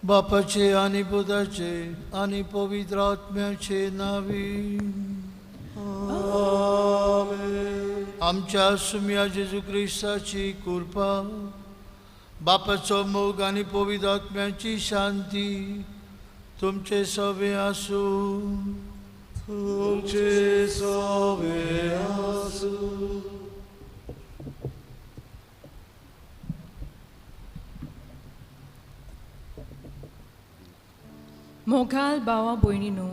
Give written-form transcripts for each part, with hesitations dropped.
बापाचे आणि पुताचे आणि पवित्र आत्म्याचे नावी आमच्या सुम्या जेजू ख्रिस्ताची कृपा, बापाचो मोग आणि पवित्र आत्म्याची शांती तुमचे सवे आसू. तुमचे सवे आसू. मोगाल भावा भयणीनो,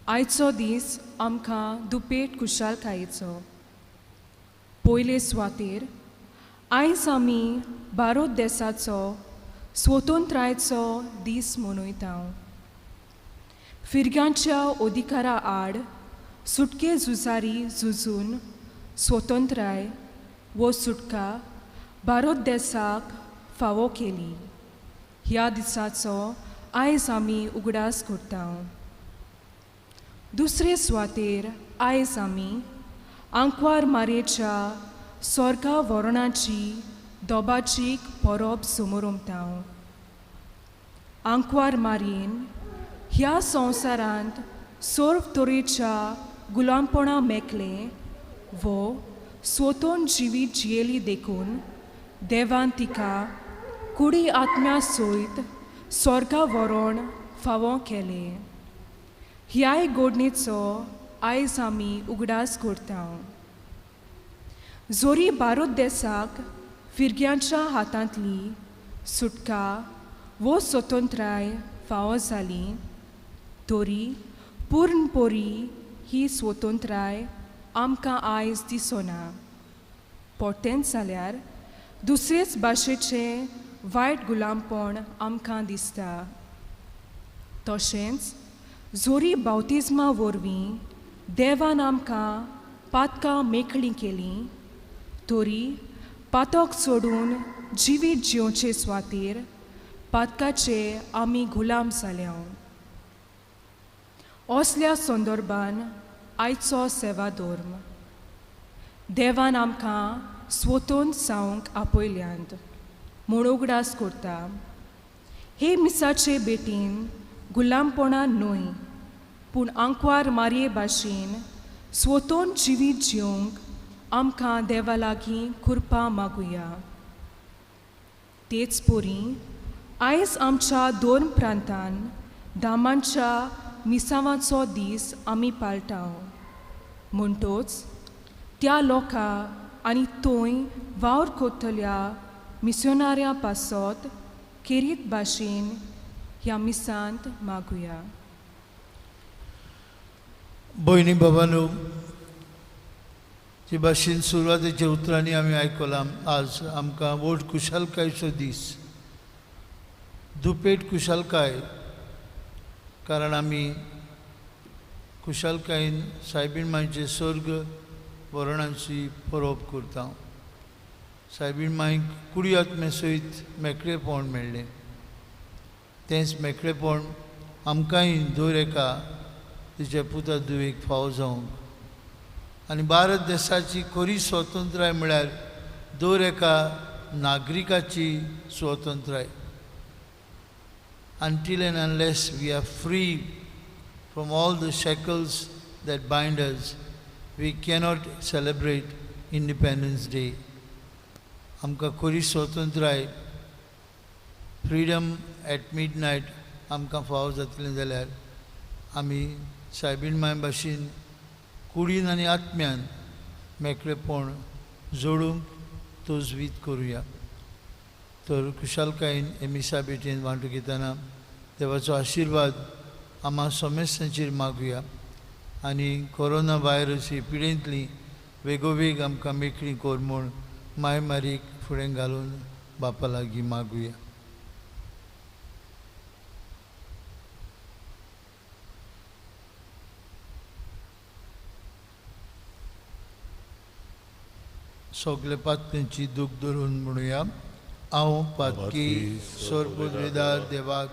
आयचो दीस आमकां दुपेट खुशालकायेचो. पयले सुवातेर आयज आमी भारत देशाचो स्वतंत्रायेचो दीस मनयता. फिरग्यांच्या अधिकारा आड सुटके झुजारी झुजून स्वतंत्राय वो सुटका भारत देशाक फावो केली. ह्या दिसाचो आयज आमी उगडास करता. दुसरे सुवातेर आयज आमी आंकवार मारयेच्या स्वर्गा वरणाची दोबाचीक परब समोरमता. आंकवार मारयेन ह्या संवसारांत सर्व तरेच्या गुलामपणा मेकले वो स्वतंत्र जिवीत जियेली देखून देवान तिका कुडी आत्म्या सयत स्वर्गा व्हरोन फावो केले. ह्याय घडणेचो आयज आमी उगडास करता. जोरी भारत देशाक फिरग्यांच्या हातांतली सुटका वो स्वतंत्राय फावो जाली, तरी पूर्णपोरी ही स्वतंत्राय आमकां आयज दिसना. पोटेंच जाल्यार दुसरेच भाशेचे वायट गुलामपण आमकां दिसता. तशेंच जोरी बावतिजमा वरवीं देवान आमकां पातकां मेकळीं केलीं, तरी पातक सोडून जिवीत जिवचे सुवातेर पातकाचे आमी गुलाम जाल्या. असल्या संदर्भान आयचो सेवा धर्म देवान आमकां स्वतंत्र जावंक आपयल्यांत म्हूण उगडास करता. हे मिसाचे बेटीन गुलामपणां न्हय, पूण आंकवार मारये भाशेन स्वतंत्र जिवीत जिवंक आमकां देवा लागीं कृपा मागुया. तेच परी आयज आमच्या दोन प्रांतान धामांच्या मिसावांचो दीस आमी पाळटा. म्हणटोच त्या लोकां आनी थंय वावर कोत्तल्या मिशनाऱ्यां पासत केरीत भाशेन ह्या मिसांत मागुया. भयणी बाबांनो, जे भाशेन सुरवातेच्या उतरांनी आमी आयकलां, आज आमकां व्हड खुशालकायेचो दीस. दुपेट खुशालकाय, कारण आमी खुशालकायेन सायबीण मांयचे सर्ग वरणांची परब करता. सायबीण मांयक कुडी आत्मे सयत मेकळेपण मेळ्ळें. तेंच मेकळेपण आमकांय दर एका तिच्या पुता धुवेक फावो जावंक आनी भारत देशाची खरी स्वतंत्राय म्हळ्यार दर एका नागरिकाची स्वतंत्राय. Until and unless we are free from all the shackles that bind us, we cannot celebrate Independence Day. आमकां खरी स्वतंत्राय, फ्रीडम एट मिडनायट आमकां फावो जातलें जाल्यार आमी सायबीण मांय भाशेन कुडीन आनी आत्म्यान मेकळेपण जोडूंक तोजवीत करुया. तर खुशालकायेन हे मिसा बेटीन वांटो घेतना देवाचो आशिर्वाद आम्हा समेस्तांचेर मागुया आनी कोरोना व्हायरस ही पिडेंतली वेगोवेग आमकां मेकळी कोर म्हूण माय मारीक फुडें घालून बापा लागीं मागुया. सगले पातकेंची दूख धरून म्हणुया. हांव पातकी सोर्पोद्विदार देवाक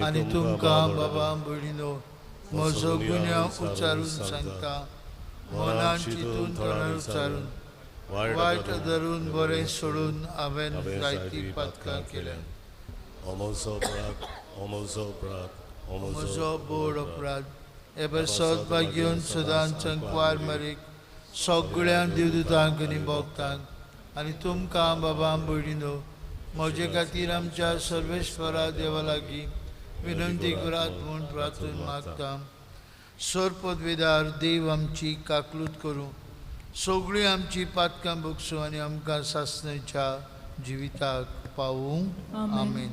आनी तुमकां बाबा भयणीनो म्हजो गुन्यांव उच्चारून सांगता. मनान चिंतून तोंडार उच्चारून वायट धरून बरें सोडून हांवें जायतीं पातकां केल्यात. म्हजो बोड अपराध. एबे सदभाग घेवन सदांच चंकवार मारीक सगळ्या दिवदूतांक आनी भोगतांक आनी तुमकां बाबा भयणीनो म्हजे खातीर आमच्या सर्वेश्वरा देवा लागीं विनंती करात म्हूण प्रार्थून मागता. सोर्पोद्विदार देव आमची काकलूत करूं, सगळीं आमची पातकां भोगसूं आनी आमकां सासणेच्या जिविताक पावूं. आमेन.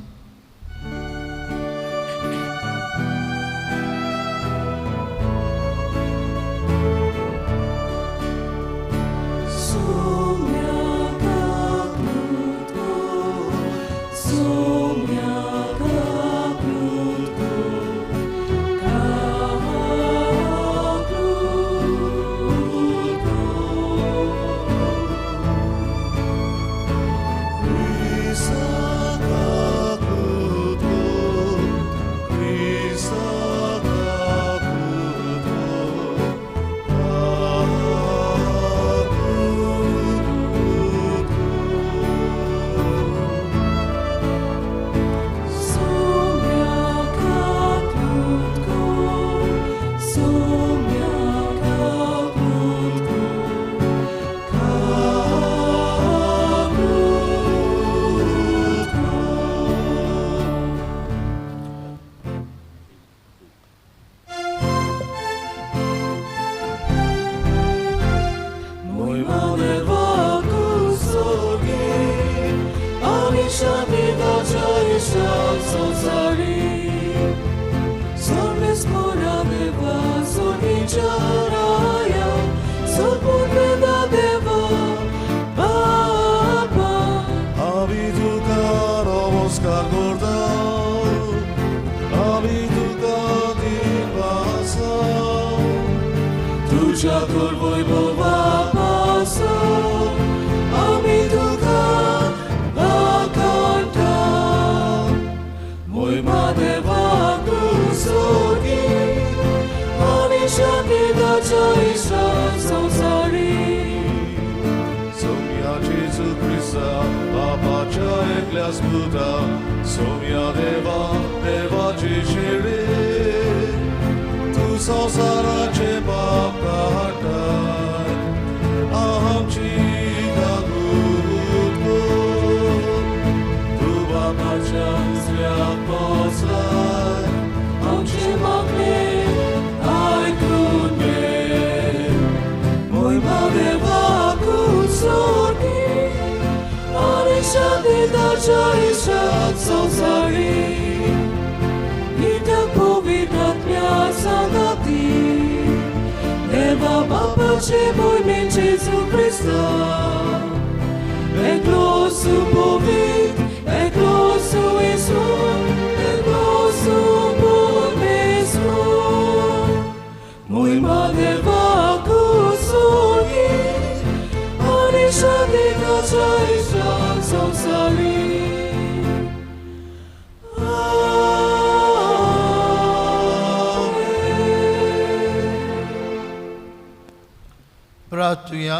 प्रार्थुया.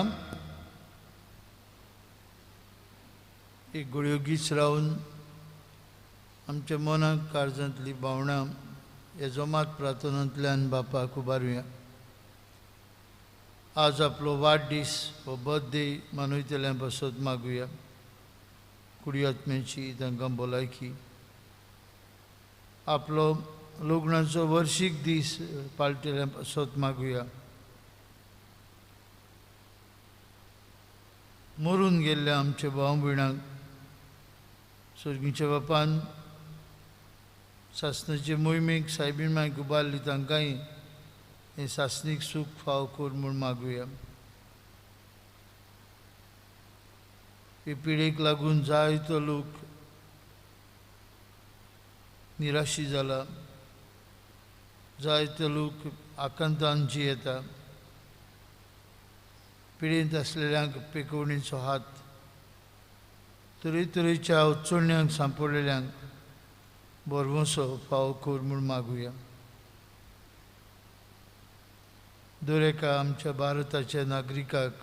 एक गुळयोगीच रावन आमच्या मनाक काळजांतली भावना हे जोमात प्रार्थनांतल्यान बापाक उबारुया. आज आपलो वाडदीस हो बर्थडे मनयतल्या बसत मागुया. कुडी आत्म्याची तांकां भलायकी. आपलो लग्नाचो वर्शीक दीस पाळटल्या बसत मागुया. मरून गेल्ल्या आमच्या भाव भयणांक सर्गीच्या बापान सासणाचे मोहिमेक सायबीण मांयक उबारली तांकांय हे सासणीक सूख फाव कर म्हूण मागुया. ही पिडेक लागून जायतो लोक निराशी जाला, जायते लोक आकांतान जियेता. पिडेंत आसलेल्यांक पेकवणीचो हात, तरेतरेच्या अडचण्यांक सांपडलेल्यांक बरवसो फावो कर म्हूण मागुया. दर एका आमच्या भारताच्या नागरिकाक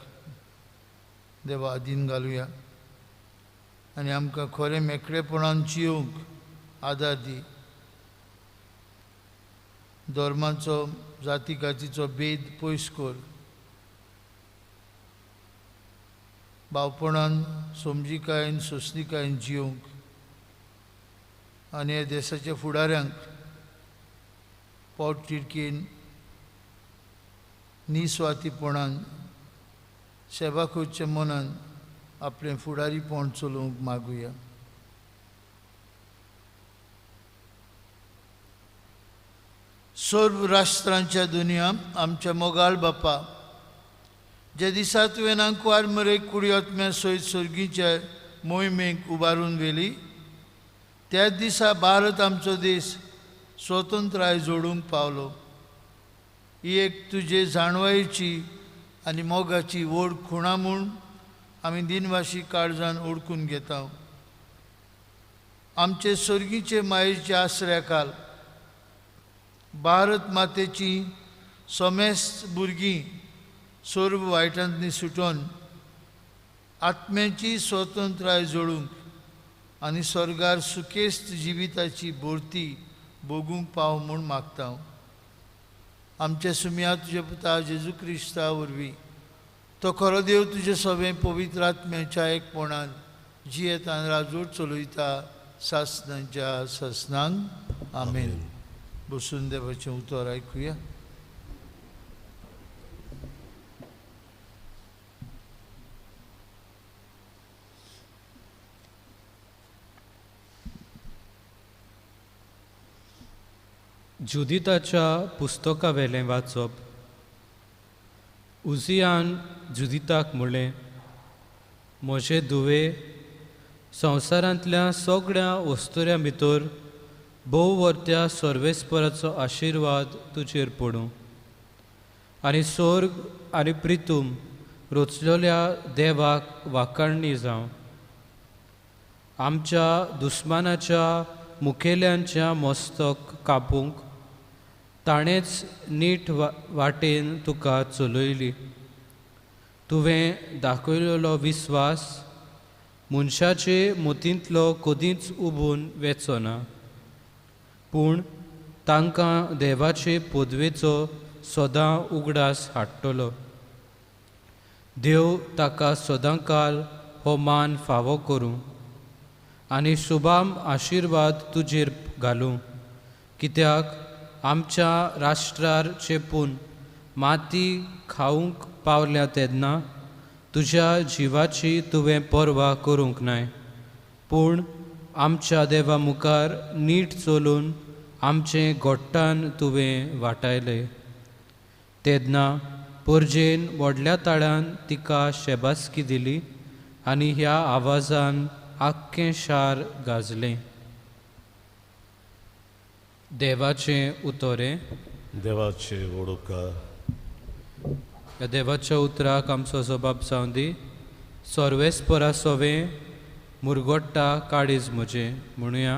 देवा आदीन घालुया आनी आमकां खरें मेकळेपणान जियोंक आदार दी. धर्माचो जातीकातीचो भेद पयस कर. भावपणान समजिकायेन सोंसणिकायेन जियोंक आनी ह्या देशाच्या फुडाऱ्यांक पोट तिडकीन निस्वार्थीपणान सेवा करचे मनान आपलें फुडारीपण चलोवंक मागुया. सर्व राष्ट्रांच्या दुनिया आमच्या मोगाळ बापा, जे दिसा तुवें आंकवार मरेक कुडी आत्म्या सयत सर्गीच्या मोहिमेक उबारून व्हेली, त्याच दिसा भारत आमचो देश स्वतंत्राय जोडूंक पावलो. ही एक तुजे जाणवायेची आनी मोगाची व्हड खुणा म्हूण आमी दिनवाशी काळजान ओळखून घेता. आमचे सर्गीचे मायेच्या आसऱ्या खाल भारत मातेची समेस्त भुरगीं सर्व वायटांतली सुटोन आत्म्याची स्वतंत्राय जोडूंक आनी स्वर्गार सुखेस्त जिविताची भोरती भोगूंक पाव म्हूण मागता. आमचे सुम्या तुजे पुता जेजू क्रिस्ता वरवीं तो खरो देव तुजे सवें पवित्र आत्म्याच्या एकपणान जियेतान राजवट चलयता सासणांच्या सासणांक. आमेन. बसून देवाचें उतर आयकुया. जुदिताच्या पुस्तका वेलें वाचप. उजियान जुदिताक म्हणलें, म्हजे धुवे, संवसारांतल्या सगळ्या वस्तुऱ्यां भितर भोव वर्त्या सर्वेस्पराचो आशिर्वाद तुजेर पडूं आनी स्वर्ग आनी प्रितूम रचलेल्या देवाक वाखाणणी जावं. आमच्या दुस्मानाच्या मुखेल्यांच्या मस्तक कापूंक ताणेंच नीट वाटेन तुका चलयली. तुवें दाखयलेलो विस्वास मनशाचे मतींतलो कदींच उबून वेचना, पूण तांकां देवाचे पदवेचो सदां उगडास हाडटलो. देव ताका सदांकाल हो मान फावो करूं आनी शुभाम आशिर्वाद तुजेर घालूं. कित्याक आमच्या राष्ट्रार चेपून माती खावंक पावल्या तेन्ना तुज्या जिवाची तुवें पर्वा करूंक नाय, पूण आमच्या देवा मुखार नीट चलून आमचें गोट्टान तुवें वाटायलें. तेन्ना परजेन व्हडल्या ताळ्यान तिका शेबासकी दिली आनी ह्या आवाजान आख्खें शार गाजलें. देवाचें उतोरें. देवाचे वडोवकार. ह्या देवाच्या उतराक आमचो जबाब जावं दी. सर्वेस्परा सोवें मुरगोट्टा काळीज म्हजें म्हणुया.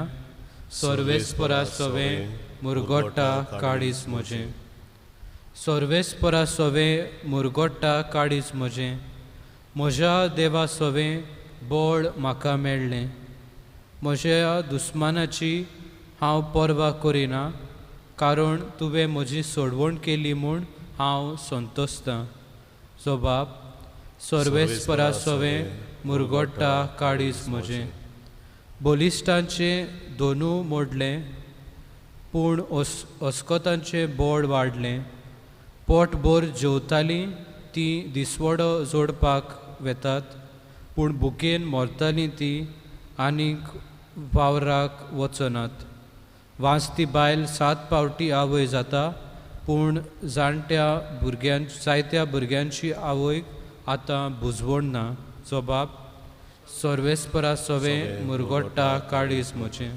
सर्वेस्परा सोवें मुरगोट्टा काळीज म्हजें. सर्वेस्परा सोवें मुरगोट्टा काळीज म्हजें. म्हज्या देवा सोवें बळ म्हाका मेळ्ळें. म्हज्या दुस्मानाची हांव पर्वा करिना, कारण तुवें म्हजी सोडवण केली म्हूण हांव संतोसतां. जबाब. सर्वेस्परा सोवें मुरगोट्टा काळीज म्हजें. बलिश्टांचें दोनू मोडलें, पूण अस्कोतांचें बळ वाडलें. पोटभर जेवतालीं तीं दिसवडो जोडपाक वेतात, पूण भुकेन मरतालीं तीं आनीक वावराक वचनात. वाचती बायल 7 फावटी आवय जाता, पूण जायत्या भुरग्यांची आवयक आतां बुजवण ना. जबाब. सर्वेस्परा सवे मुरगोडटा काळीज म्हजें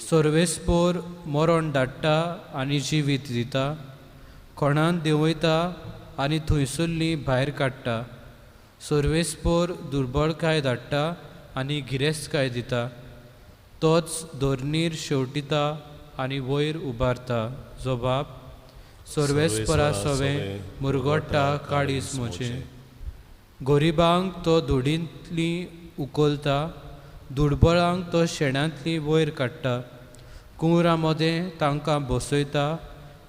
सर्वेस्पोर मरण धाडटा आनी जिवीत दिता कोणान देंवयता आनी थंयसरली भायर काडटा सर्वेस्पोर दुर्बळकाय धाडटा आनी गिरेस्तकाय दिता तोच धोरणीर शेवटिता आनी वयर उबारता जो बाप सर्वेस्परा सवे मुरगोडटा काळीज म्हजें गोरिबांक तो धुडींतली उखलता दुर्बळांक तो शेणांतली वयर काडटा कुंवरां मदें तांकां बसयता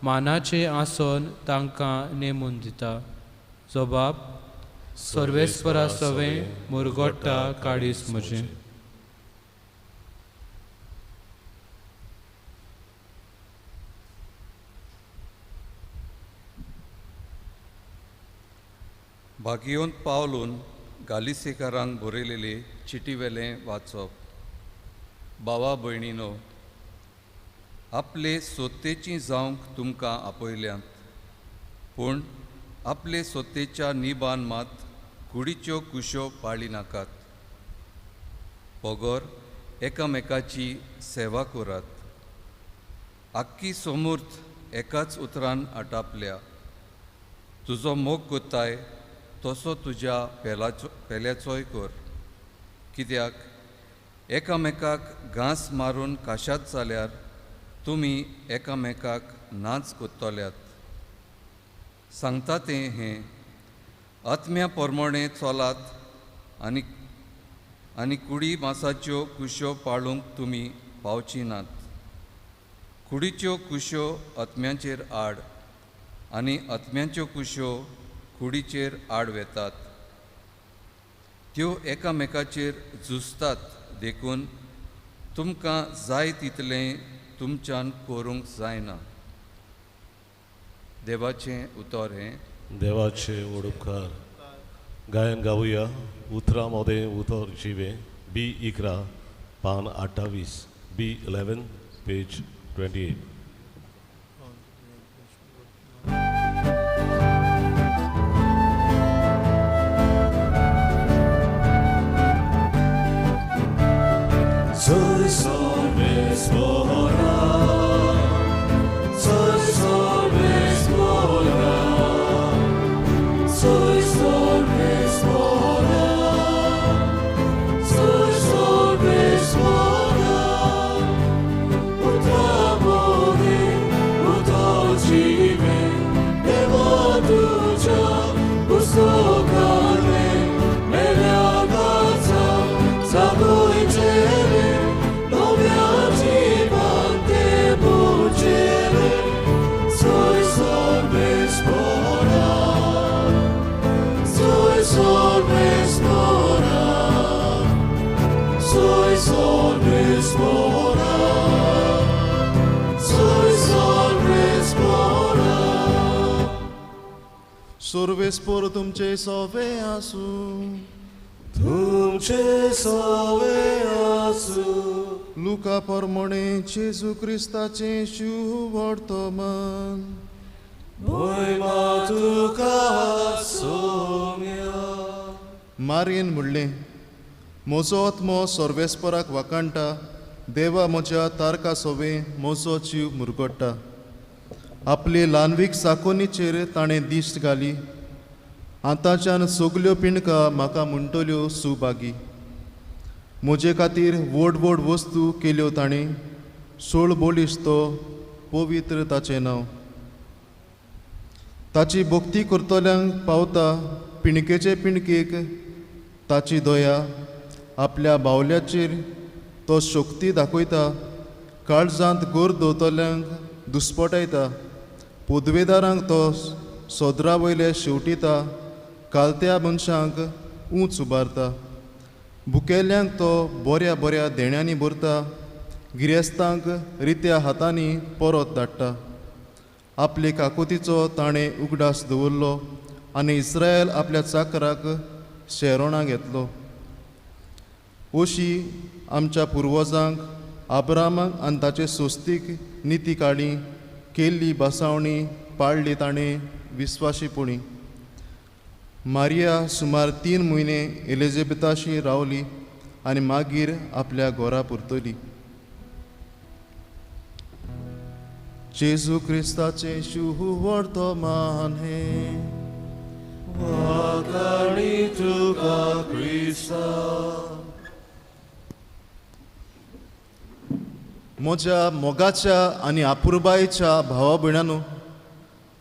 मानाचें आसन तांकां नेमून दिता जो बाप सर्वेस्परा सवे मुरगोडटा काळीज म्हजें भागयोंत पावलून गालिसेकारांक बरयलेली चिटीवेलें वाचप भावा भयणीनो आपले सोतेचीं जावंक तुमकां आपयल्यांत पूण आपले सोतेच्या निबान मात कुडीच्यो कुश्यो पाळी नाकात पोगोर एकामेकाची सेवा करात आख्खी समूर्त एकाच उतरान आटापल्या तुजो मोग कोत्ताय तसो तुज्या पेल्याचोय कर कित्याक एकामेकाक घांस मारून काशात जाल्यार तुमी एकामेकाक नाच कोत्तल्यात सांगता तें हें आत्म्या पोरमोणें चलात आनी कुडी मासाच्यो कुश्यो पाळूंक तुमी पावची नात कुडीच्यो कुश्यो आत्म्याचेर आड आनी आत्म्याच्यो कुश्यो कुडीचेर आड वेतात त्यो एकामेकाचेर झुजतात देखून तुमकां जाय तितलें तुमच्यान करूंक जायना देवाचें उतर हें देवाचे वडुपकार गायन गावुया उतरां मोदें उतर जिवे B11 पान 28 B11 page 28 Soy sobresbora, soy sobresbora, soy sobresbora, soy sobresbora. Utramode, utočive, devotuča, usokane, meleagaca, zabojčeve. Soy sobresbora, soy sobresbora, soy sobresbora, soy sobresbora. सर्वेस्पोर तुमचे सोवे आसू तुमचे सोवे आसू लुका पोरमोणे जेजू क्रिस्ताचें शिव वर्तमान भोयमा तुका सोम्या मारयेन म्हणलें म्हजो आत्मो सर्वेस्पराक वाकाणटा देवा म्हज्या तारका सोवे म्हजो जीव मुरगोडटा आपले ल्हानवीक साकोनीचेर ताणें दिश्ट घाली आतांच्यान सगल्यो पिणकां म्हाका म्हणटल्यो सुभागी म्हजे खातीर व्हड व्हड वस्तू केल्यो ताणें सोळ बोलीश तो पवित्र ताचें नांव ताची भक्ती करतल्यांक पावता पिणकेचे पिणकेक ताची दया आपल्या बावल्याचेर तो शक्ती दाखयता काळजांत गोर दवरतल्यांक दुस्पटायता पदवेदारांक तो सोदरा वयले शेवटिता कालत्या मनशांक ऊंच उबारता भुकेल्यांक तो बऱ्या बऱ्या देण्यांनी भरता गिरेस्तांक रित्या हातांनी परत धाडटा आपले काकुतीचो ताणें उगडास दवरलो आनी इस्रायल आपल्या चाकराक शेरोणां घेतलो अशी आमच्या पुर्वजांक आब्रामाक आनी ताचे सोस्तीक निती काडी केल्ली बासावणी पाळली ताणें विस्वाशीपणी मारिया सुमार 3 म्हयने एलिझाबेथाशी रावली आनी मागीर आपल्या घोरा परतली. जेजू क्रिस्ताचे शुभ वर्तमान हे वागाणी तुका क्रिस्ता. म्हज्या मोगाच्या आनी आपुरबायेच्या भावा भयणांनो,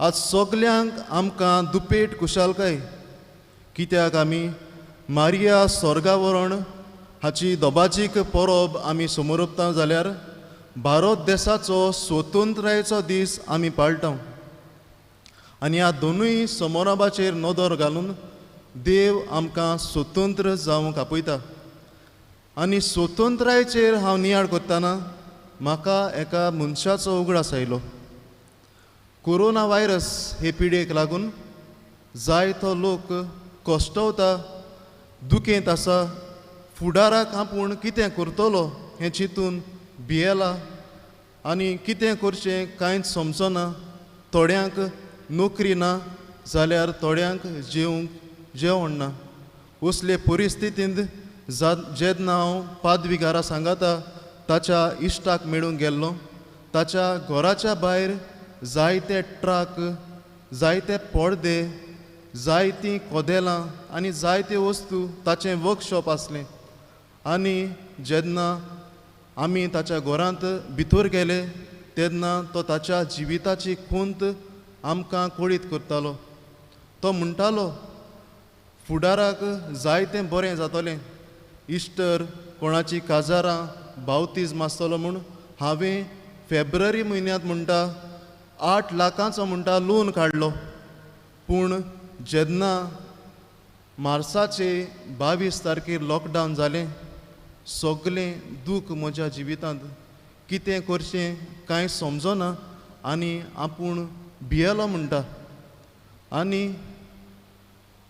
आज सगल्यांक आमकां दुपेट कुशालकाय, कित्याक आमी मारिया स्वर्गावरण हाची दोबाजीक परब आमी समोरपता जाल्यार भारत देशाचो स्वतंत्रतायेचो दीस आमी पाळटा. आनी ह्या दोनूय समारंभाचेर नदर घालून देव आमकां स्वतंत्र जावंक आपयता. आनी स्वतंत्रतायेचेर हांव नियाळ करतना म्हाका एका मनशाचो उगडास आयलो. कोरोना व्हायरस हे पिडेक लागून जायतो लोक कश्टवता, दुखेंत आसा. फुडाराक आपूण कितें करतलो हें चिंतून भियेला आनी कितें करचें कांयच समजना. थोड्यांक नोकरी ना जाल्यार थोड्यांक जेवण ना. असले परिस्थितींत जेन्ना हांव पादविकारा सांगाता ताच्या इश्टाक मेळूंक गेल्लो, ताच्या घराच्या भायर जायते ट्रक, जायते पडदे, जायतीं कोदेलां आनी जायते वस्तू ताचें वर्कशॉप आसलें. आनी जेन्ना आमी ताच्या घरांत भितर गेले तेन्ना तो ताच्या जिविताची खूंत आमकां कळीत करतालो. तो म्हणटालो फुडाराक जायतें बरें जातलें. इस्टर, कोणाची काजारां, बावतीजम आसतलो म्हूण हांवें फेब्रुवारी म्हयन्यांत म्हणटा 8 लाखांचो म्हणटा लोन काडलो. पूण जेन्ना मार्चाचे 22 तारखेर लॉकडावन जालें, सगलें दूख म्हज्या जिवितांत. कितें करचें कांय समजना आनी आपूण भियेलो म्हणटा.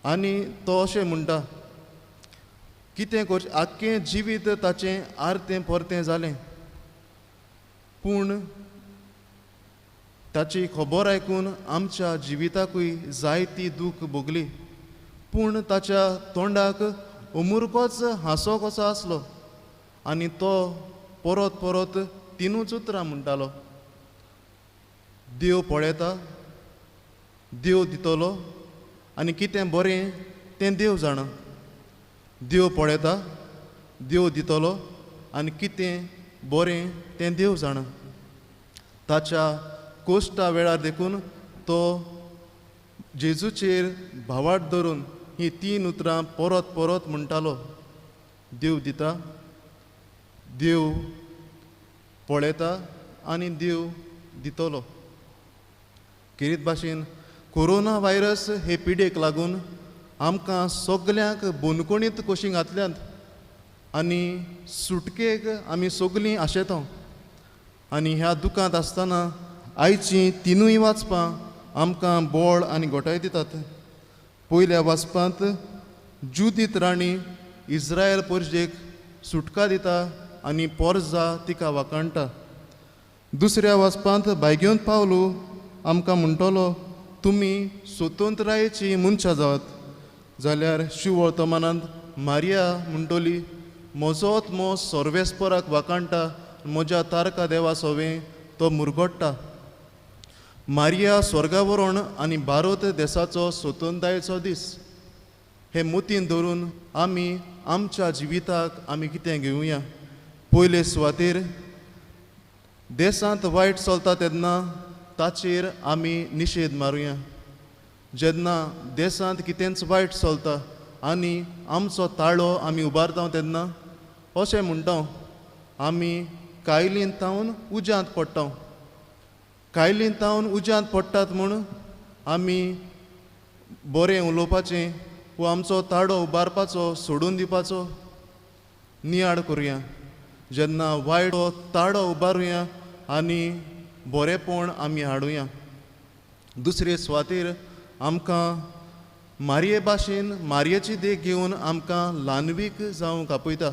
आनी तो अशें म्हणटा कितें करचें, आख्खें जिवीत ताचें आर्तें परतें जालें. पूण ताची खबर आयकून आमच्या जिविताकूय जायती दूख भोगली. पूण ताच्या तोंडाक अमुरकोच हांसो कसो आसलो आनी तो परत परत 3 उतरां म्हणटालो. देव पळयता, देव दितलो आनी कितें बरें तें देव जाणा. देव पळयता, देव दितलो आनी कितें बरें तें देव जाणा. ताच्या कोश्टा वेळार देखून तो जेजूचेर भावार्थ धरून ही 3 उतरां परत परत म्हणटालो. देव दिता, देव पळयता आनी देव दितलो. किरीत भाशेन कोरोना व्हायरस हे पिडेक लागून आमकां सगल्यांक बोनकोणीत कशी घातल्यात आनी सुटकेक आमी सगलीं आशेता. आनी ह्या दुखांत आसतना आयचीं 3 वाचपां आमकां बोळ आनी घोटाय दितात. पयल्या वाचपांत जुदीत राणी इस्रायल परजेक सुटका दिता आनी पोरजा तिका वाकाणटा. दुसऱ्या वाचपांत भाग्योंत पावलू आमकां म्हणटलो तुमी स्वतंत्रतायेची मनशां जावत. जाल्यार शिव वर्तमानांत मारिया म्हणटली म्हजो आत्मो सर्वेस्पराक वाकाणटा, म्हज्या तारका देवा सोवें तो मुरगोडटा. मारिया स्वर्गावरण आनी भारत देशाचो स्वतंत्रतायेचो दीस हे मोतीन धरून आमी आमच्या जिविताक आमी कितें घेवया. पयले सुवातेर देशांत वायट चलता तेन्ना ताचेर आमी निशेध मारुया. जेन्ना देशांत कितेंच वायट चलता आनी आमचो ताळो आमी उबारता तेन्ना अशें म्हणटा आमी कायलीन तावन उज्यांत पडटा. कायलीन तावन उज्यांत पडटात म्हूण आमी बरें उलोवपाचें वो आमचो ताळो उबारपाचो सोडून दिवपाचो नियाळ करुया. जेन्ना वायट ताळो उबारुया आनी बरेंपण आमी हाडुया. दुसरे सुवातेर आमकां मारये भाशेन मारयेची देख घेवन आमकां ल्हानवीक जावंक आपयता.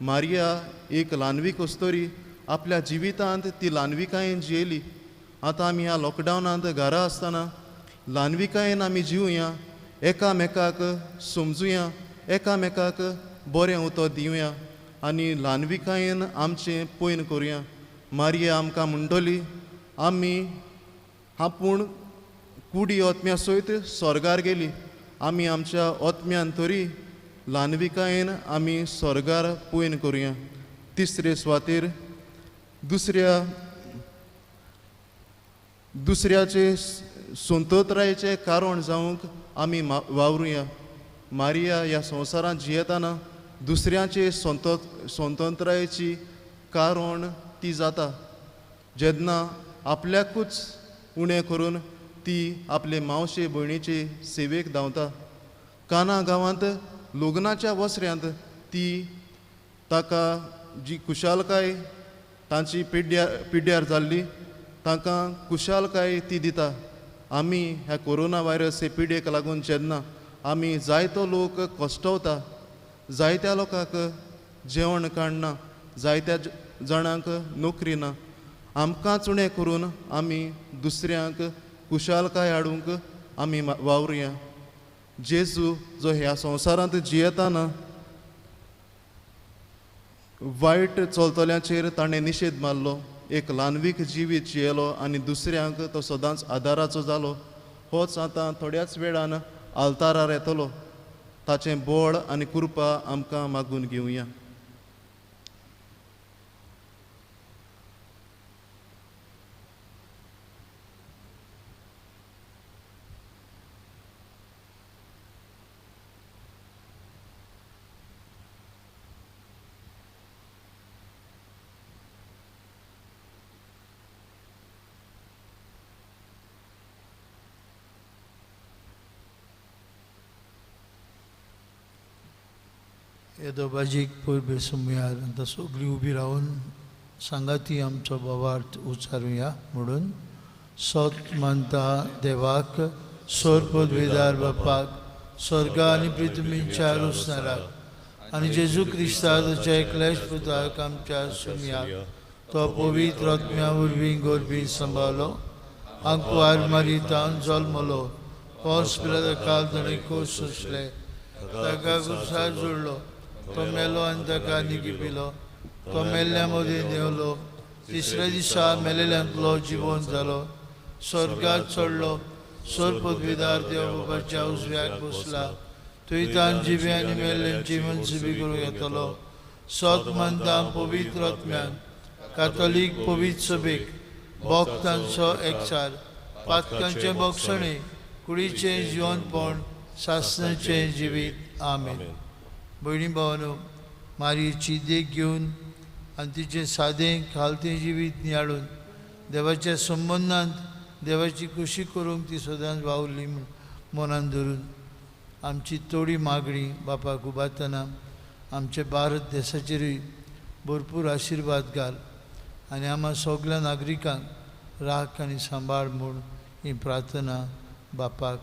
मारिया एक ल्हानवीक अस्तरी आपल्या जिवितांत ती ल्हानविकायेन जियेली. आतां आमी ह्या लॉकडावनांत घरा आसतना ल्हानविकायेन आमी जिवया. एकामेकाक समजुया, एकामेकाक बरें उतर दिवया आनी ल्हानविकायेन आमचें पयन करुया. मारिया आमकां म्हणटली, आमी आपूण कुडी ओतम्या सयत स्वर्गार गेली. आमी आमच्या ओतम्यान तरी ल्हानविकायेन आमी स्वर्गार पयन करुया. तिसरे सुवातेर दुसऱ्याचे संतोत्रायेचें कारण जावंक आमी वावरुया. मारिया ह्या संवसारांत जियेतना दुसऱ्याचे स्वतंत्रायेची कारण ती जाता. जेन्ना आपल्याकूच उणें करून ती आपले मावशे भयणीचे सेवेक धांवता. काना गांवांत लग्नाच्या वसऱ्यांत ती ताका जी कुशालकाय तांची पिड्ड्यार जाल्ली तांकां कुशालकाय ती दिता. आमी ह्या कोरोना व्हायरस हे पिडेक लागून जेन्ना आमी जायतो लोक कश्टवता, जायत्या लोकांक जेवण काडना, जायत्या जाणांक नोकरी ना, आमकांच उणें करून आमी दुसऱ्यांक कुशालकाय हाडूंक आमी वावरुया. जेजू जो ह्या संवसारांत जियेतना वायट चलतल्यांचेर ताणें निशेध मारलो, एक ल्हानवीक जिवीत जियेलो आनी दुसऱ्यांक तो सदांच आदाराचो जालो. होच आतां थोड्याच वेळान आल्तारार येतलो. ताचें बळ आनी कृपा आमकां मागून घेवया. येदोबाजीक पयलीं सुमयार आतां सगळीं उबी रावन सांगाती आमचो बोवार्थ उच्चारुया म्हणून. सोत मानता देवाक, सोर पदवीदार बापाक, स्वर्गा आनी पृथ्वीच्या रुसणाराक आनी जेजू क्रिस्ताच्या एकल्याच पुताक आमच्या सुमयाक तो पवित्र आत्म्या वरवीं गोरबी सांबाळलो. आंकवार मारितावन जल्मलो, पोस काल ताणें कोस सोंसले, ताका गुरसार जोडलो, तो मेलो आनी ताका निगिपिलो, तो मेल्ल्या मदीं देंवलो, तिसऱ्या दिसा मेलेल्यांतलो जिवंत जालो, स्वर्गात चडलो, सोर पदवीदार देव बाबाच्या उजव्याक बसला, थंय तान जिवे आनी मेल्ल्यांची मनसुबी करूं येतलो. सोत मानता पवित्र आत्म्यान, कातोलीक पवित्र सभेक, भक्तांचो एकचार, पातकांचे भक्षणे, कुडीचें जिवंतपण, सासणाचें जिवीत. आमेन. भयणी भावानो, मारयेची देख घेवन आनी तिचें सादें खालतें जिवीत नियाळून देवाच्या संबंदांत देवाची खुशी करूंक ती सदांच वावुरली मनान धरून आमची थोडी मागणी बापाक उबारतना आमचे भारत देशाचेरूय भरपूर आशिर्वाद घाल आनी आम्हा सगळ्या नागरिकांक राख आनी सांबाळ म्हूण ही प्रार्थना बापाक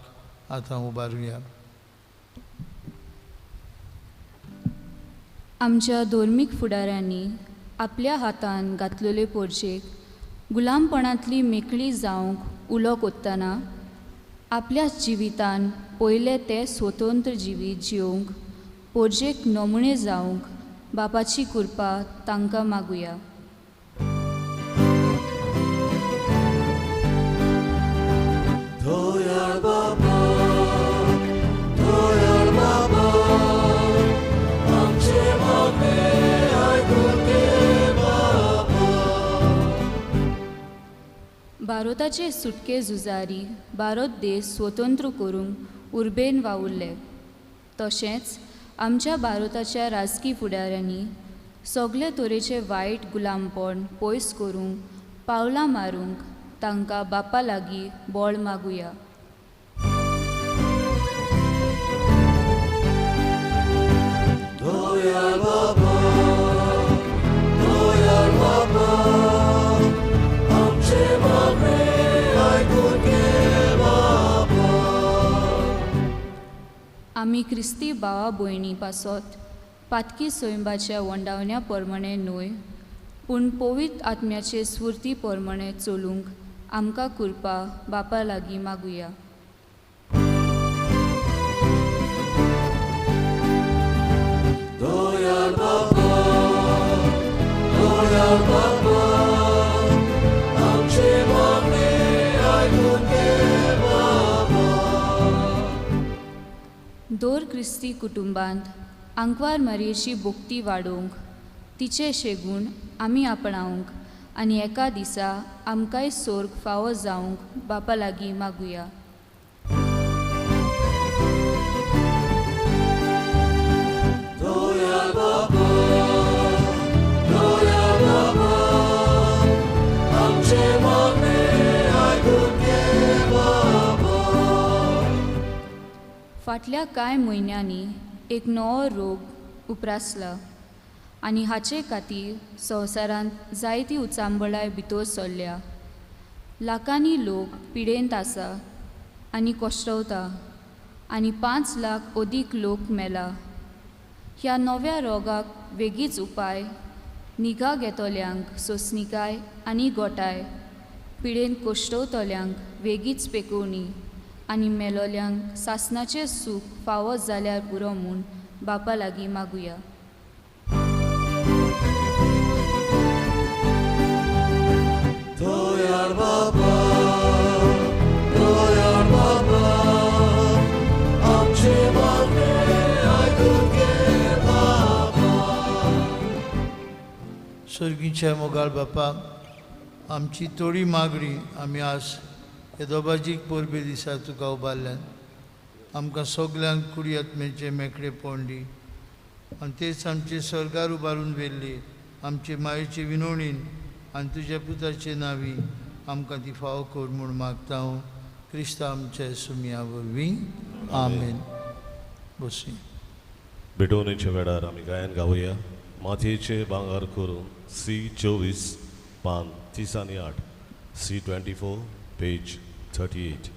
आतां उबारुया. आमच्या धर्मीक फुडाऱ्यांनी आपल्या हातान घातलेले पोरचेक गुलामपणांतली मेकळी जावंक उलो कोत्तना आपल्या जिवितान पयले ते स्वतंत्र जिवीत जिवंक पोरचेक नमुणे जावंक बापाची कृपा तांकां मागुया. भारताचे सुटके झुजारी भारत देश स्वतंत्र करूंक उर्बेन वावुरले. तशेंच आमच्या भारताच्या राजकी फुडाऱ्यांनी सगळे तरेचे वायट गुलामपण पयस करूंक पावलां मारूंक तांकां बापा लागीं बळ मागुया. आमी क्रिस्ती भावा भयणी पासत पातकी सोयंबाच्या वंडावण्या प्रमाणे न्हय पूण पवित्र आत्म्याचे स्फूर्ती प्रमाणे चलूंक आमकां कृपा बापा लागीं मागुया. दर क्रिस्ती कुटुंबांत आंकवार मारयेची भोक्ती वाडोवंक तिचे शेगूण आमी आपणावंक आनी एका दिसा आमकांय सोर्ग फावो जावंक बापा लागीं मागुया. फाटल्या कांय म्हयन्यांनी एक नवो रोग उप्रासला आनी हाचे खातीर संवसारांत जायती उचांबळाय भितर सरल्या. लाखांनी लोक पिडेंत आसा आनी कोश्टवता आनी 5 लाख अदीक लोक मेला. ह्या नव्या रोगाक वेगीच उपाय, निगा घेतोल्यांक सोंसणीकाय आनी गोठाय, पिडेंत कोश्टवतल्यांक वेगीच पेकोवणी आनी मेलोल्यांक सासणाचें सूख फावो जाल्यार पुरो म्हूण बापा लागीं मागुया. सर्गीच्या मोगाळ बापा, आमची थोडी मागणी आमी आज येदोबाजीक पोरबे दिसा तुका उबारल्यान. आमकां सगल्यांक कुडी आत्मेचे मेकळे पोंडी आनी तेच आमचे स्वर्गार उबारून व्हेल्ली आमचे मायेचे विनवणीन आनी तुज्या पुताचे नांवी आमकां ती फावो कर म्हूण मागता हांव क्रिस्ता आमच्या सुमया वरवीं. आमेन. बसी. भेटवणेच्या वेळार आमी गायन गावया. मातयेचे भांगार करून C24 पान 38, C24 पेज 38.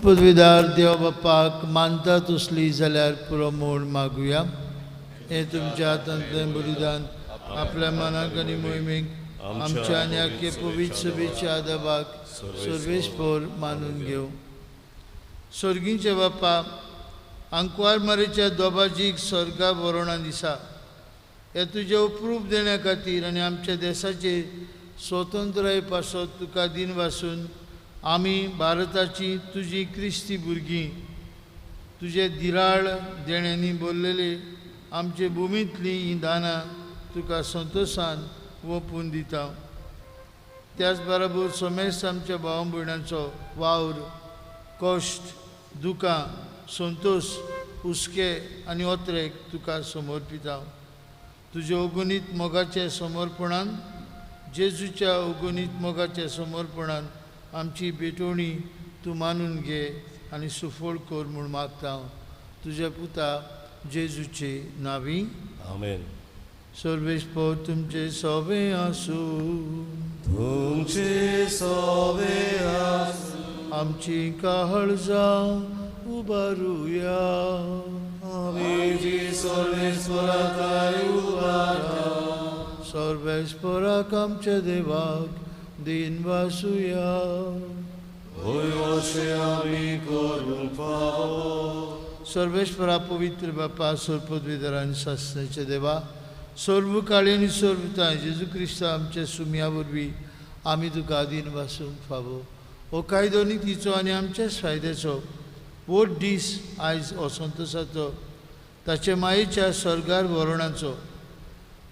पदवीदार देव बापाक मानता तसली जाल्यार पुरो म्हूण मागुया. हें तुमच्या हातांतलें बलिदान आपल्या मनाक आनी मोहिमेक आमच्या आनी आख्खे पवित्र सभेच्या आदाबाक सर्वेस्पोर मानून घेवं. स्वर्गीचे बापा, आंकवार मारेच्या दोबाजीक स्वर्गा बरोवणा दिसा हे तुजें अप्रूप देण्या खातीर आनी आमच्या देशाचे स्वतंत्राये पासत तुका दिन वासून आमी भारताची तुजी क्रिस्ती भुरगीं तुजे दिराळ देण्यांनी भरलेले आमचे भुमींतलीं हीं दानां तुका संतोशान ओपून दिता. त्याच बरोबर समेस्त आमच्या भाव भयणांचो वावर, कश्ट, दुखां, संतोश, हुस्के आनी ओत्रेक तुका समर्पिता. तुज्या अगणीत मोगाच्या समर्पणान, जेजूच्या अगणीत मोगाच्या समर्पणान आमची भेटवणी तूं मानून घे आनी सुफळ कर म्हूण मागता तुज्या पुता जेजूचे नांवी. आमेन. सर्वेस्पोर तुमचे सोबे आसूं. तुमचे सोबे आसूं. आमची काळजां उबारुया. आमी जी सर्वेस्पराकाय उबारता. सर्वेस्पराक आमच्या देवाक दिन वासुया. होय अशें आमी करूंक फावो. सर्वेस्परा पवित्र बापा, सर्वपदवीधरान शास्त्राचे देवा, सर्व काळी आनी सर्वता जेजू क्रिस्ता आमच्या सुमया वरवीं आमी तुका दिन वासूंक फावो. हो कायदो नितीचो आनी आमच्याच फायद्याचो वोट दीस आयज हो संतोशाचो ताचे मायेच्या स्वर्गार वरणाचो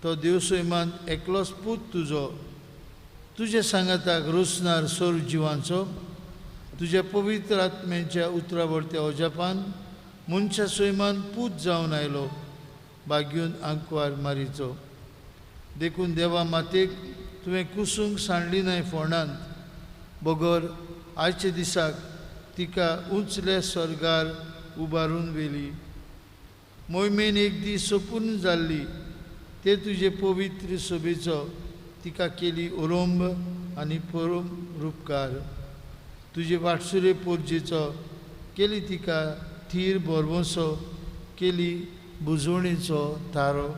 तो देव सैमान एकलोच पूत तुजो तुजे सांगाताक रोसनार सोर जिवांचो तुज्या पवित्र आत्म्याच्या उतरावरत्या ओजापान मनशा सैमान पूत जावन आयलो बागयून आंकवार मारीचो देखून देवा मातेक तुवें कुसूंक सांडली न्हय फोंडांत बगर आयचे दिसाक तिका उंचले स्वर्गार उबारून वेली मोहिमेन एक दीस सोपून जाल्ली ते तुजे पवित्र सोबेचो तिका केली ओरोंब आनी परोम रूपकार तुजे वाटसुरे पोरजेचो केली तिका थीर बोरवोसो केली बुजवणेचो तारो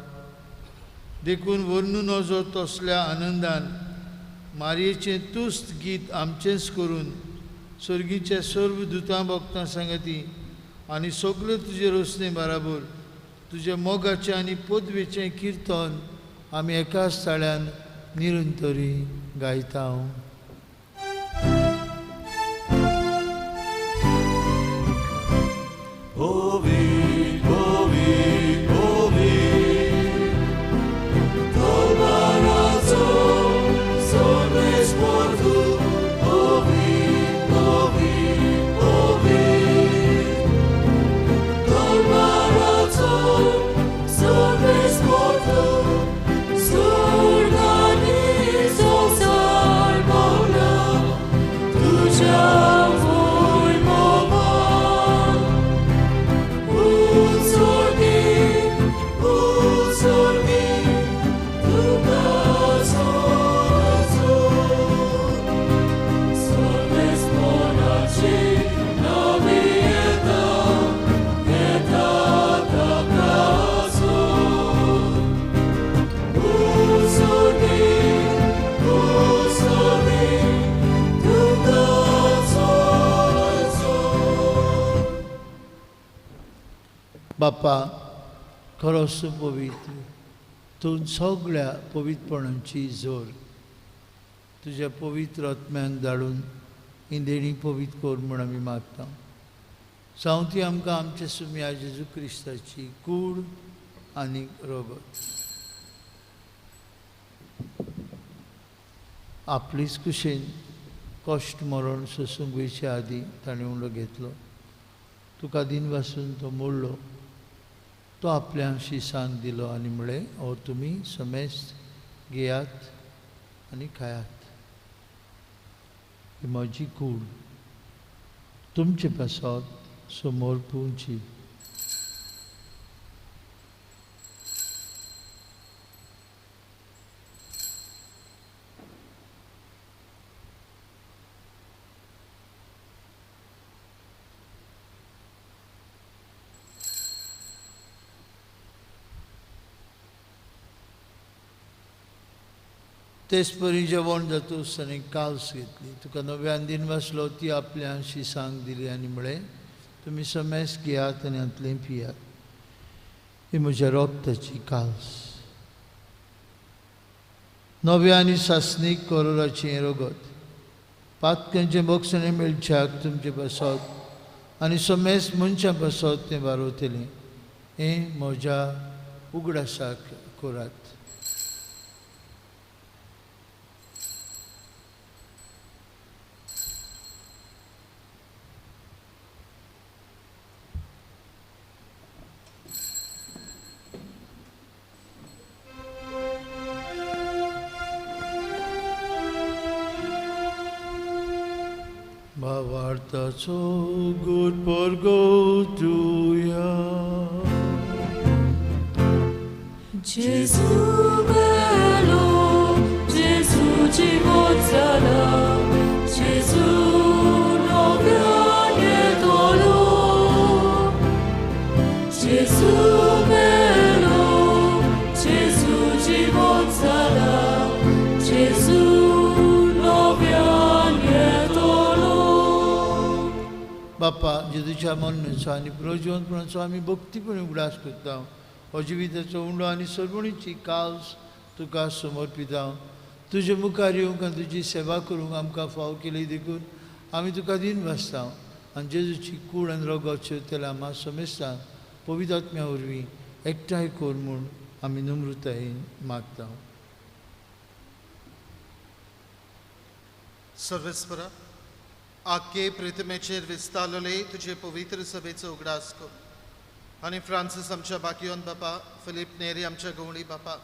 देखून वर्णून वचो तसल्या आनंदान मारयेचें तुस्त गीत आमचेंच करून स्वर्गीच्या सर्व दुतां भक्तां सांगती आनी सगळे तुजे रोसणे बराबर तुज्या मोगाचें आनी पदवेचें किर्तन आमी एकाच ताळ्यान निरंतरी गायता बापा खरोच पवित्र तूं सगळ्या पवित्रपणांची जोर तुज्या पवित्र आत्म्यांक धाडून ही देणी पवित्र कर म्हूण आमी मागता जावं ती आमकां आमचे सुम्या जेजू क्रिस्ताची कूड आनी रोगत आपलीच कुशेन कश्ट मरण सोसूंक वयचे आदीं ताणें उंडो घेतलो तुका दिन वासून तो मोडलो तो आपल्या शिसांक दिलो आनी म्हळें हो तुमी समेस्त घेयात आनी खायात ही म्हजी कूड तुमचे पासत समोर पोवची तेच परी जेवण जातूस आनी काल्स घेतली तुका नव्यान दिन वाचलो ती आपल्या शिसांक दिली आनी म्हळें तुमी समेस्त घेयात आनी हातलें पियात ही म्हज्या रोगताची काल्स नव्या आनी सासणीक कोरोराचें रोगत पातक्यांचें बोगसणें मेळच्याक तुमचे बसत आनी समेस्त मनशां बसत तें वारोतलें हें म्हज्या उगडासाक करात Bavartaco good porgotuja. Gesù bello, Gesù ci mozzala, Gesù noviane tolo. Gesù bello, Gesù ci mozzala, Gesù noviane tolo. बाप्पा जेजूच्या मननेचो आनी प्रज्वंतपणाचो आमी भक्तीपणे उगडास करता हो जिविताचो उंडो आनी सरवणीची काल्स तुका समर्पिता तुजे मुखार येवंक आनी तुजी सेवा करूंक आमकां फाव केली देखून आमी तुका दिन वाचता आनी जेजूची कूड आनी रगत शिवतले आम्हा समेस्तान पवित्र आत्म्या वरवीं एकठांय कोर म्हूण आमी नम्रतायेन मागता. सर्वेस्परा आख्खे प्रितमेचेर विस्तारलेले तुझे पवित्र सभेचो उगडास कर आनी फ्रांसीस आमच्या बाकियोन बापा, फिलीप नेरी आमच्या गवळी बापा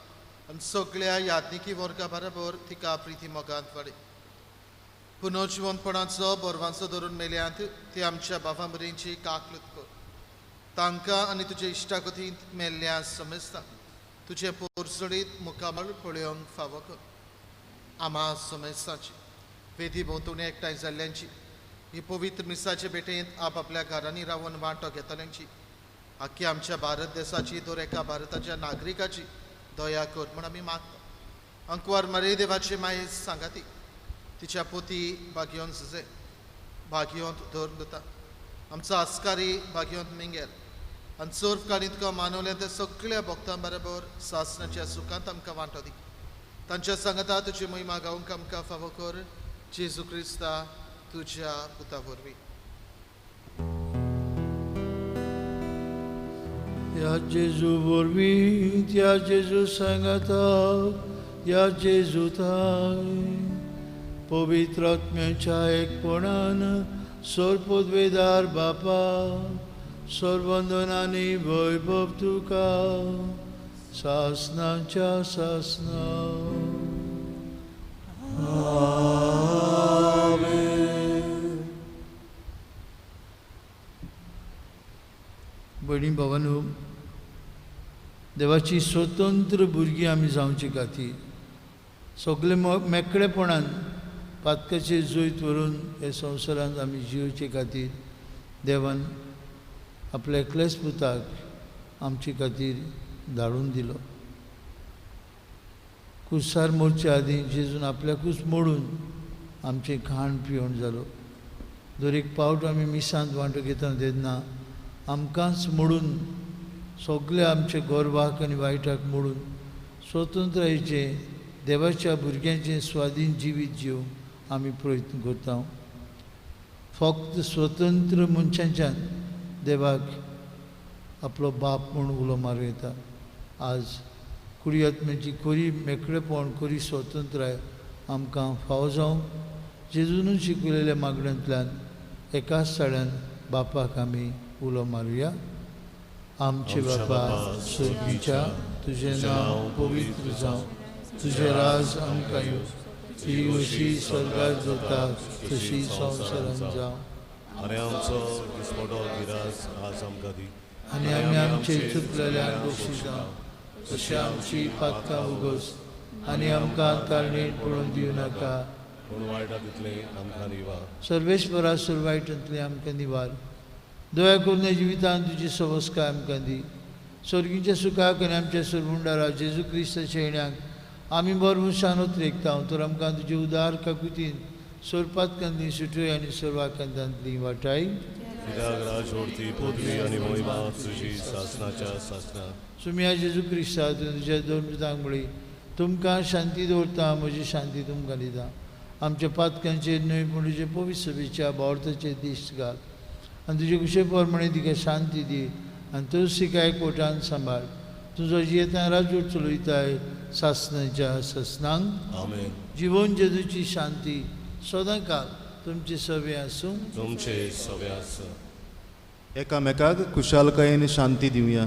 आनी सगळ्या याज्ञिकी वर्गा बरोबर तिका प्रिती मोगांत वाडय. पुनर्जिवनपणाचो बोरवांचो धरून मेल्यांत ती आमच्या बाबा मरेंची काकलत कर. तांकां आनी तुजे इश्टागतींत मेल्ल्या समेस्तां तुजे पोरसडीत मुखामळ पळोवंक फावो कर. आम्हा समेस्तांची वेदी भोंवतणी एकठांय जाल्ल्यांची ही पवित्र मिसाचे भेटेंत आपल्या घरांनी रावन वांटो घेतल्यांची आख्ख्या आमच्या भारत देशाची दर एका भारताच्या नागरिकाची दया कर म्हूण आमी मागता. अंकवार मरे देवाचे माये सांगाती तिच्या पोती भाग्योन झुजे भाग्योंत धरून दोता आमचो आस्कारी भाग्योंत मिंगेल आनी चोर्फ काणी तुका मानवल्या त्या सगळ्या भक्तां बरोबर सासणाच्या सुखांत आमकां वांटो दी. तांच्या सांगता तुजी महिमा गावंक आमकां फावो कर. जेजू क्रिस्ता तुझ्या पुता वरवीं. या जेजू वरवीं त्या जेजू सांगता या जेजूताय पवित्र आत्म्याच्या एकपणान सर्वोद्वेदार बापा सर्वंदनांनी वैभव तुका सासनाच्या सासना. भयणी भावांनो, देवाची स्वतंत्र भुरगीं आमी जावचे खातीर सगळे मेकळेपणान पातकाचे जोयत व्हरून हे संवसारांत आमी जिवचे खातीर देवान आपल्या एकल्याच पुताक आमचे खातीर धाडून दिलो. कुसार मोडच्या आदीं जेजून आपल्याकूच मोडून आमचें खाण पिवण जालो. दर एक पावट आमी मिसांत वांटो घेता तेन्ना आमकांच मोडून सगळ्या आमच्या गोरवाक आनी वायटाक मोडून स्वतंत्रायेचे देवाच्या भुरग्यांचें स्वाधीन जिवीत जिवंक आमी प्रयत्न करता. फक्त स्वतंत्र मनशांच्यान देवाक आपलो बाप म्हूण उलो मारूं येता. आज कुडी आत्म्याची खरी मेकळेपण खरी स्वतंत्राय आमकां फावो जावंक जेजून शिकयलेल्या मागण्यांतल्यान एकाच साड्यान बापाक आमी उलो मारुया. आमचे बापा स्वर्गीच्या तुझें नांव पवित्र जावं, तुझें राज आमकां येवं, ती अशी स्वर्गांत जाता तशी संवसारांत जावं. आनी आमचो दिसपटो गिरास आज आमकां दी आनी आमी आमचे चुकलेल्यांक दोशी जावं, तशें आमची पातकां उगोस आनी आमकां तारणेंत पडोवन दिवं नाका, पूण वायटांतले आमकां निवार. सर्वेस्परा सुरवायटांतले आमकां निवार. दया करून ह्या जिवितांत तुजी सवस्काय आमकां दी. स्वर्गीच्या सुखाक आनी आमच्या सुरमुंडारा जेजू क्रिस्ताच्या येण्याक आमी बरो शानोत रेखता. तर आमकां तुजे उदार काकुतीन सोरपातकांतली सुटय आनी सर्वाकांतांतली वाटाय. कित्याक राजवडती पदवी आनी महिमा तुजी सासनाच्या सासना. सुम्या जेजू क्रिस्ता तुज्या दोन मृतांक म्हळी तुमकां शांती दवरता, म्हजी शांती तुमकां दिता. आमच्या पातकांचेर न्हय पूण तुजे पवित्र सभेच्या बावर्थाचेर दिश्ट घाल आनी तुजे कुशे प्रमाणे तिका शांती दी आनी तो सिकाय कोटान सांबाळ. तुजो जियेता राजवट चलयताय सासनाच्या सासनांक. आमेन. जिवन जेजूची शांती सदां काल तुमचे सवे आसूं. तुमचे सवे आसूं. एकामेकाक कुशालकायेन शांती दिवया.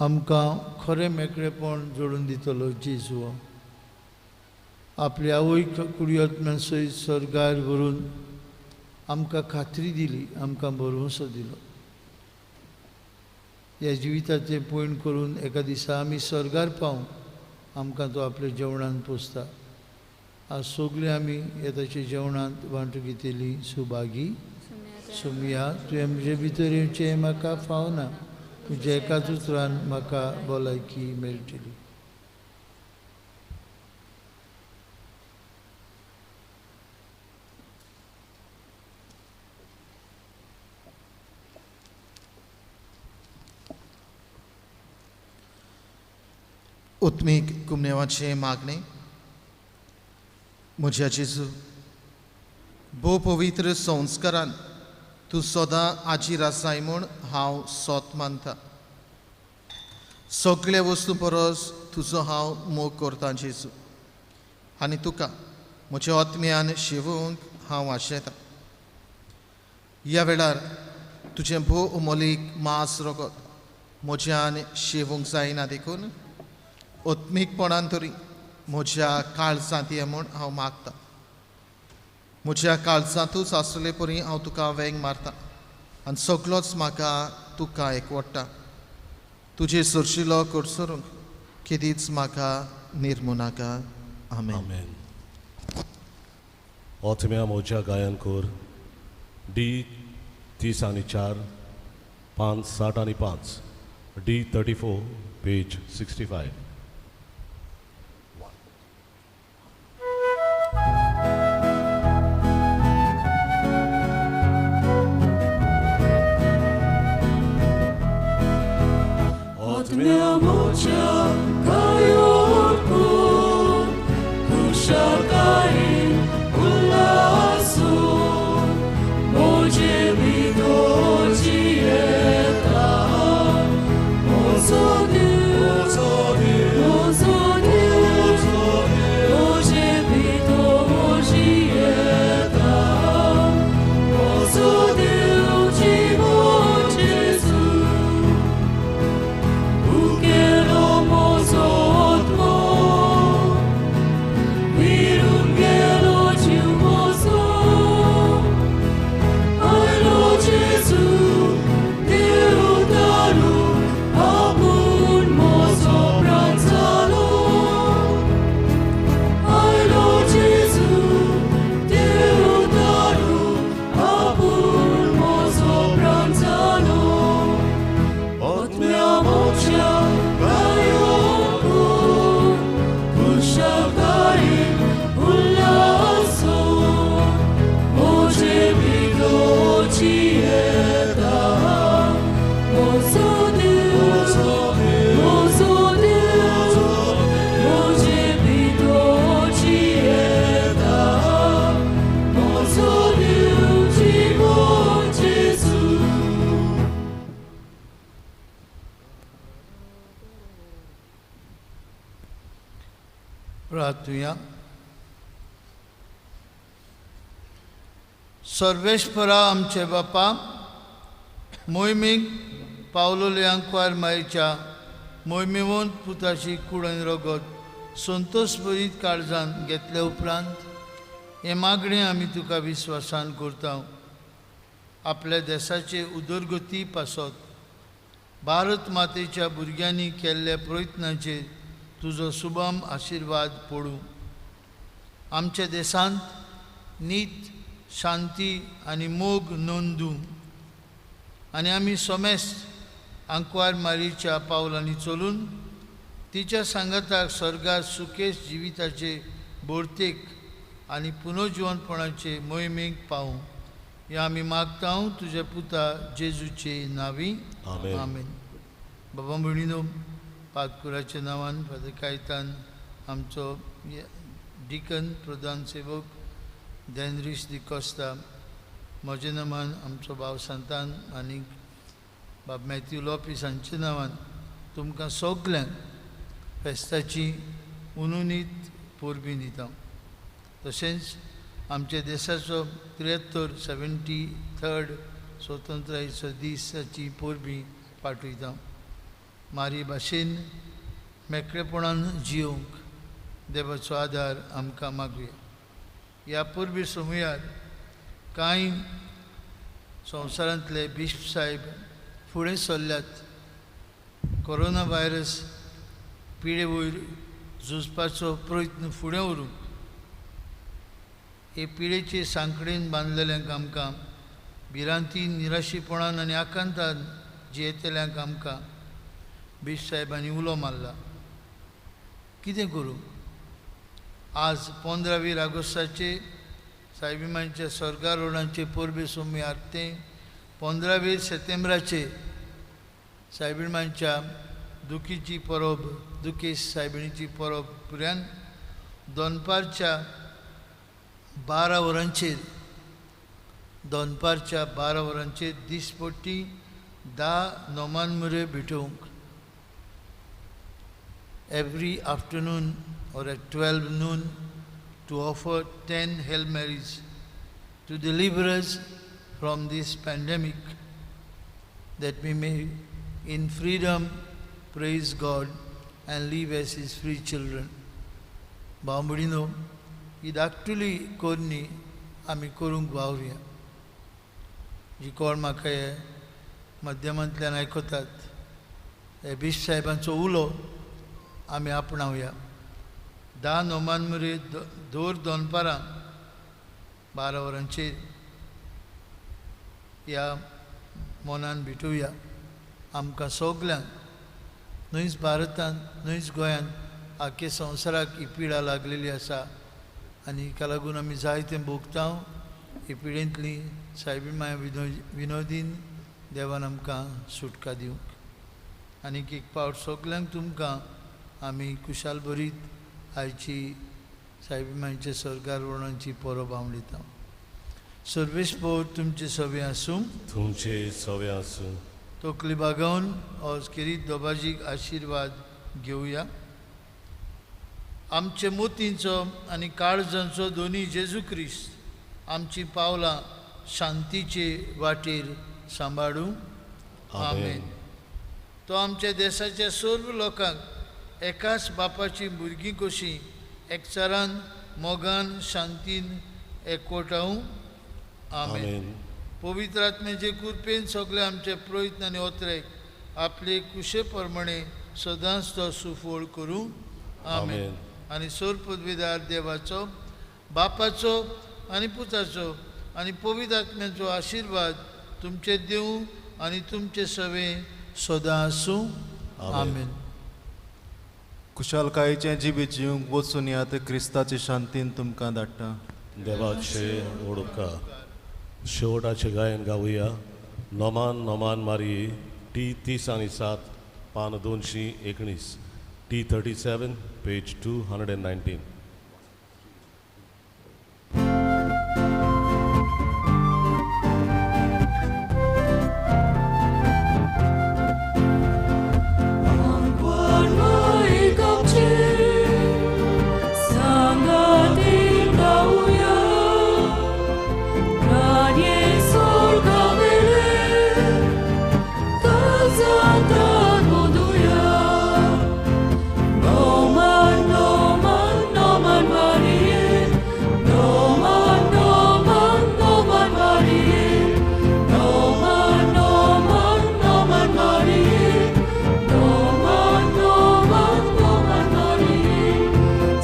आमकां खरें मेकळेपण जोडून दितलो जेजू. आपली आवय कुडयांतल्यान सयत स्वर्गार व्हरून आमकां खात्री दिली, आमकां भरवंसो दिलो. ह्या जिविताचें पयण करून एका दिसा आमी स्वर्गार पावूं आमकां तो आपल्या जेवणांत पोसता. आज सगळीं आमी येताच्या जेवणांत वांटो घेतिल्ली सुभागी सुमिया, तुवें म्हजे भितर येवचें म्हाका फावना, तुज्या एकाच उतरान म्हाका भलायकी मेळटली. उत्मीक कुमनेवाचे मागणे. म्हज्या जेजू, भोव पवित्र संस्कारान तूं सदां आजीर आसाय म्हूण हांव सोत मानता. सगळे वस्तू परस तुजो हांव मोग करतां जेजू, आनी तुका म्हज्या आत्म्यान शिवूंक हांव आशेतां. ह्या वेळार तुजें भोव उमोलीक मांस रगत म्हज्यान शिवूंक जायना देखून ओत्मीकपणान तरी म्हज्या काळजांत ये म्हूण हांव मागतां. म्हज्या काळजांतूच आसले परी हांव तुका वेंग मारतां आनी सगळोच म्हाका तुका एकवडटा. तुजे सुरशिलो करसरूंक केदीच म्हाका निर्मू नाका. आमेन. आमेन. ओतम्या मोच्या गायन कोर डी 30 आणि 4, 5, 60 आणि 5, डी 34, पेज 65. प्रार्थुया. सर्वेश्वरा आमचे बापा, मोहिमेक पावलोल्यांकवार मायेच्या मोहिमेवंत पुताची कुडण रगत संतोश भरीत काळजान घेतले उपरांत हे मागणें आमी तुका विस्वासान करता. आपल्या देशाचे उदरगती पासत भारत मातेच्या भुरग्यांनी केल्ल्या प्रयत्नाचेर तुजो शुभम आशिर्वाद पडूं. आमच्या देशांत नीत, शांती आनी मोग नोंदूं आनी आमी सोमेस्त आंकवार मारीच्या पावलांनी चलून तिच्या सांगाताक स्वर्गात सुखेश जिविताचे बोरतेक आनी पुनर्जिवनपणाचे मोहिमेक पावूं. हे आमी मागता तुज्या पुता जेजूचे नांवी. आमेन. बाबा भयणीनो, पातकुराच्या नांवान फादर कायतान आमचो डिकन प्रधान सेवक देनरीश दिकोस्ता, म्हज्या नांवान आमचो भाव सांतान आनी बाब मॅथ्यू लॉपीस हांच्या नांवान तुमकां सगल्यांक फेस्ताची उनुनीत पोरबी दिता. तशेंच आमच्या देशाचो 73rd स्वतंत्रायेचो दिसाची पोरबी पाठयता. मारी भाशेन मेकळेपणान जिवंक देवाचो आदार आमकां मागुया. ह्या पुर्वी समुयार कांय संवसारांतले बिश्प साहेब फुडें सरल्यात. कोरोना व्हायरस पिडे वयर झुजपाचो प्रयत्न फुडें व्हरूंक हे पिडेचे सांकडेन बांदलेल्यांक आमकां भिरांतीन निराशीपणान आनी आकांतान जियेतल्यांक आमकां बिश्प साहेबांनी उलो मारला. कितें करूं? आज 15 ऑगस्टाचे सायबीमांच्या स्वर्गारोहणाचे परबे सोमयार ते 15 सप्टेंबराचे सायबीमांच्या दुखीची परब दुखेश सायबिणीची परब पुऱ्यान दोनपारच्या 12 वरांचेर दिसपट्टी 10 नोमांमुरे भेटोवंक every afternoon or at 12 noon to offer 10 Hail Marys to deliver us from this pandemic, that we may in freedom praise God and live as His free children. Baambudino, id actually korni आमी करूंक वावुया. जी कोण म्हाका हे माध्यमांतल्यान आयकतात हे बिश्प साहेबांचो उलो आमी आपणावया. 10 नोमांमुरे दोर दोनपारां 12 वरांचेर ह्या मोनान भेटुया. आमकां सगल्यांक न्हयच भारतांत न्हयच गोंयांत आख्खे संवसाराक ही पिडा लागलेली आसा आनी हेका लागून आमी जायतें भोगतांव. हे पिडेंतली सायबीमाय विनोदीन देवान आमकां सुटका दिवंक. आनीक एक फावट सगल्यांक तुमकां आमी कुशाल बरीत आयची सायबीमांच्या स्वर्गारोहणाची परब आवडिता. सर्वेस्पोर तुमचे सवे आसूं. तुमचे सवे आसूं. तकली बागावन अस्किरीत दोबाजीक आशिर्वाद घेवया. आमचे मोतींचो आनी काळजांचो दोनी जेजू क्रिस्त आमची पावलां शांतीचे वाटेर सांबाळूं. आमेन. तो आमच्या देशाच्या सर्व लोकांक एकाच बापाची भुरगीं कशीं एकचारान मोगान शांतीन एकवटावूं. आमेन. पवित्र आत्म्याचे कृपेन सगळे आमचे प्रयत्न आनी ओतरेक आपले कुशे प्रमाणे सदांच तो सुफळ करूं. आमेन. आनी सोर पदवीदार देवाचो बापाचो आनी पुताचो आनी पवित्र आत्म्याचो आशिर्वाद तुमचे दिवं आनी तुमचे सवे सदां आसूं. आमेन. कुशालकायेचें जिबी जिवंक वचून यात क्रिस्ताचे शांतीन तुमकां धाडटा. देवाचे ओडुका शेवटाचे गायन गावुया. नोमान नोमान मारी टी 30 पान 219 T37 page 219.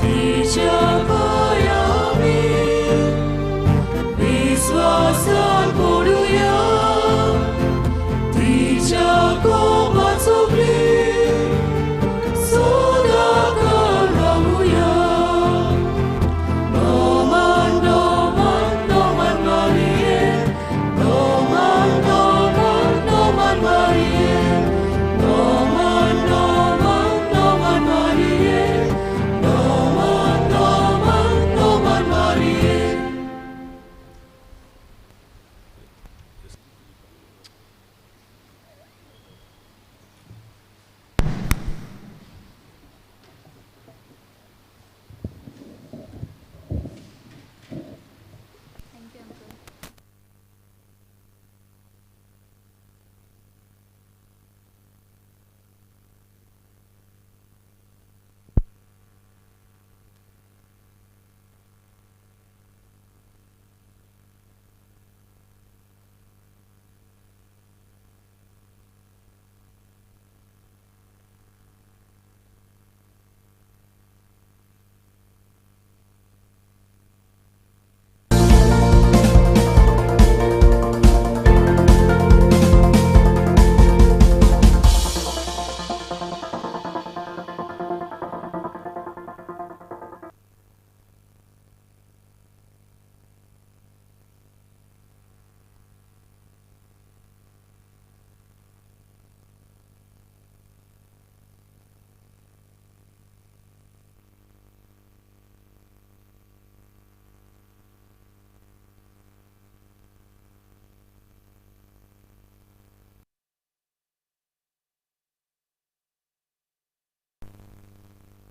Teacher